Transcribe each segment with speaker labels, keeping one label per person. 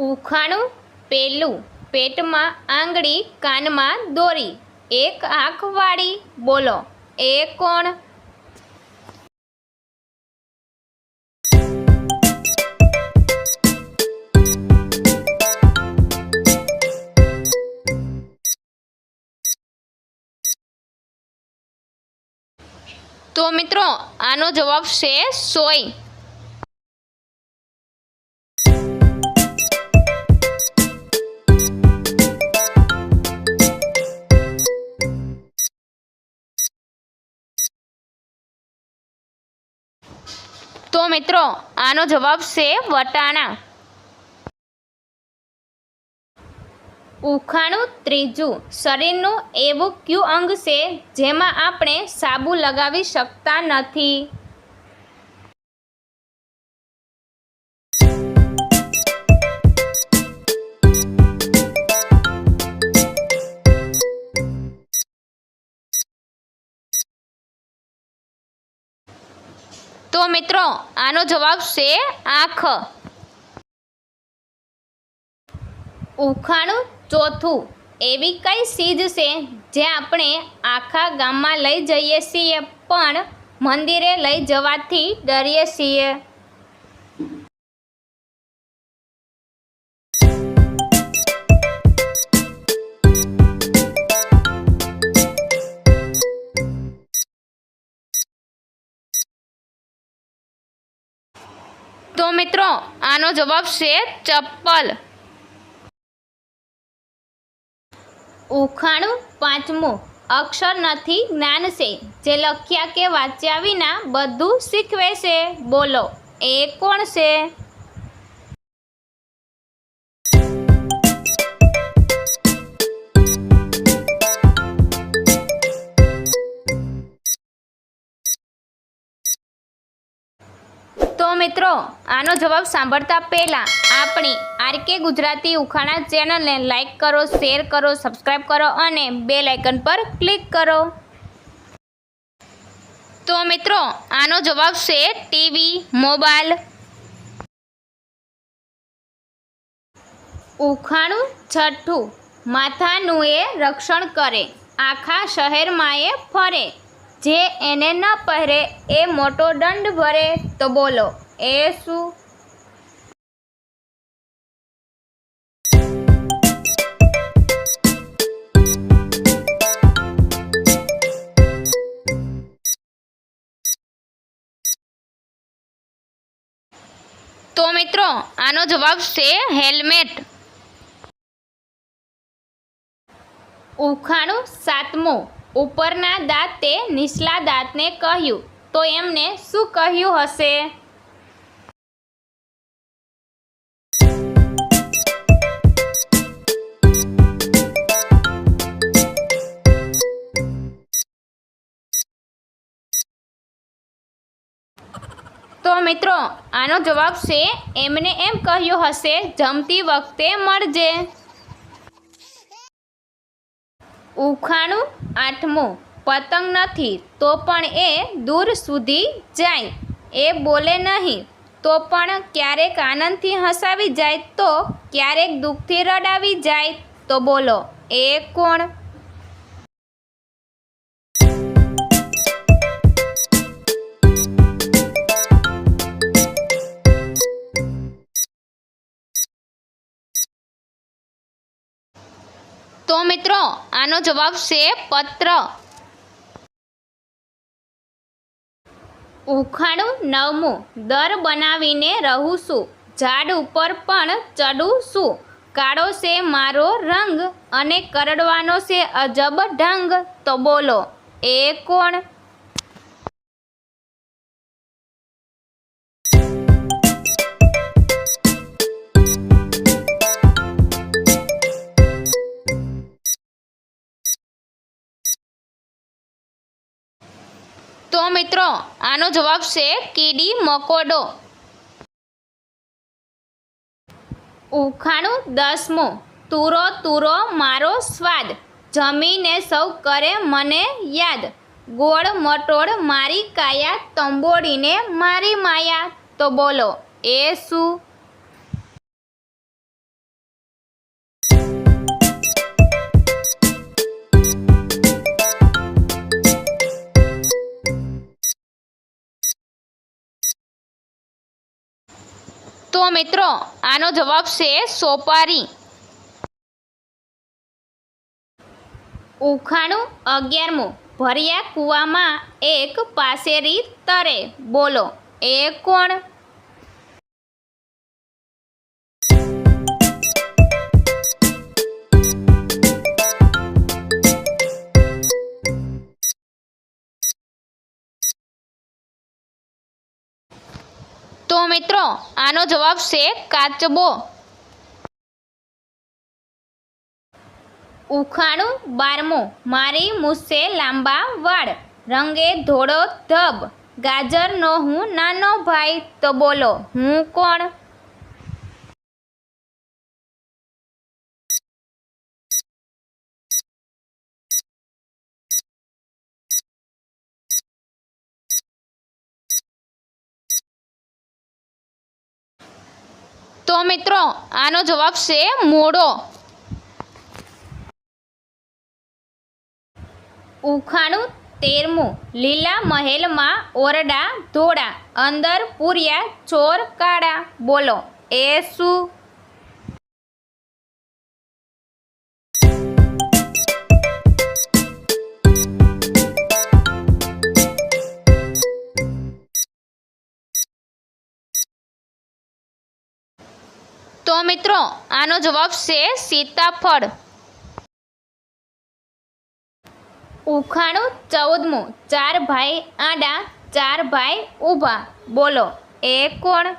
Speaker 1: ઉખાણું પેલું, પેટમાં આંગળી કાનમાં દોરી, એક આંખ વાળી, બોલો એ કોણ? તો મિત્રો આનો જવાબ છે સોય. તો મિત્રો આનો જવાબ છે વટાણા. ઉખાણું ત્રીજું, શરીરનું એવું કયું અંગ છે જેમાં આપણે સાબુ લગાવી શકતા નથી? તો મિત્રો આનો જવાબ છે આંખ. ઉખાણું ચોથું, એવી કઈ ચીજ છે જે આપણે આખા ગામમાં લઈ જઈએ છીએ પણ મંદિરે લઈ જવાથી ડરીએ છીએ? તો મિત્રો આનો જવાબ છે ચપ્પલ. ઉખાણું પાંચમું, અક્ષર નથી જ્ઞાન છે, જે લખ્યા કે વાંચ્યા વિના બધું શીખવે છે, બોલો એ કોણ છે? તો મિત્રો આનો જવાબ સાંભળતા પહેલાં આપણી આરકે ગુજરાતી ઉખાણા ચેનલને લાઈક કરો, શેર કરો, સબસ્ક્રાઈબ કરો અને બેલ આઇકન પર ક્લિક કરો. તો મિત્રો આનો જવાબ છે ટીવી, મોબાઈલ. ઉખાણું છઠ્ઠું, માથાનું એ રક્ષણ કરે, આખા શહેરમાં એ ફરે, જે એને ન પહેરે એ મોટો દંડ ભરે, તો બોલો એ શું? તો મિત્રો આનો જવાબ છે હેલ્મેટ. ઉખાણું સાતમું, ઉપરના દાંતે નીચલા દાંતને કહ્યું, તો એમને શું કહ્યું હશે? તો મિત્રો આનો જવાબ છે એમને એમ કહ્યું હશે, જમતી વખતે મળજે. ઉખાણું આઠમું, પતંગ નથી તો પણ એ દૂર સુધી જાય, એ બોલે નહીં તો પણ ક્યારેક આનંદથી હસાવી જાય, તો ક્યારેક દુઃખથી રડાવી જાય, તો બોલો એ કોણ? તો મિત્રો આનો જવાબ છે પત્ર. ઉખાણું નવમું, દર બનાવીને રહું છું, ઝાડ ઉપર પણ ચડું છું, કાળો છે મારો રંગ અને કરડવાનો છે અજબ ઢંગ, તો બોલો એ કોણ? તો મિત્રો આનો જવાબ છે કીડી મકોડો. ઉખાણું દસમું, તુરો તુરો મારો સ્વાદ, જમીને સૌ કરે મને યાદ, ગોળ મટોળ મારી કાયા, તંબોળીને મારી માયા, તો બોલો એ શું? મિત્રો આનો જવાબ છે સોપારી. ઉખાણું 11મું. ભર્યા કૂવામાં એક પાસેરી તરે. બોલો એ કોણ? તો મિત્રો આનો જવાબ છે કાચબો. ઉખાણું 12મું. મારી મૂછે લાંબા વાળ, રંગે ધોળો ધબ, ગાજરનો હું નાનો ભાઈ. તો બોલો હું કોણ? તો મિત્રો આનો જવાબ છે મોળો. ઉખાણું 13મું. લીલા મહેલમાં ઓરડા ધોળા, અંદર પૂર્યા ચોર કાળા. બોલો એ શું? તો મિત્રો આનો જવાબ છે સીતાફળ. ઉખાણું 14મું. 4 ભાઈ આડા, 4 ભાઈ ઊભા. બોલો એ કોણ?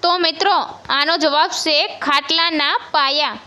Speaker 1: તો મિત્રો આનો જવાબ છે ખાટલાના પાયા.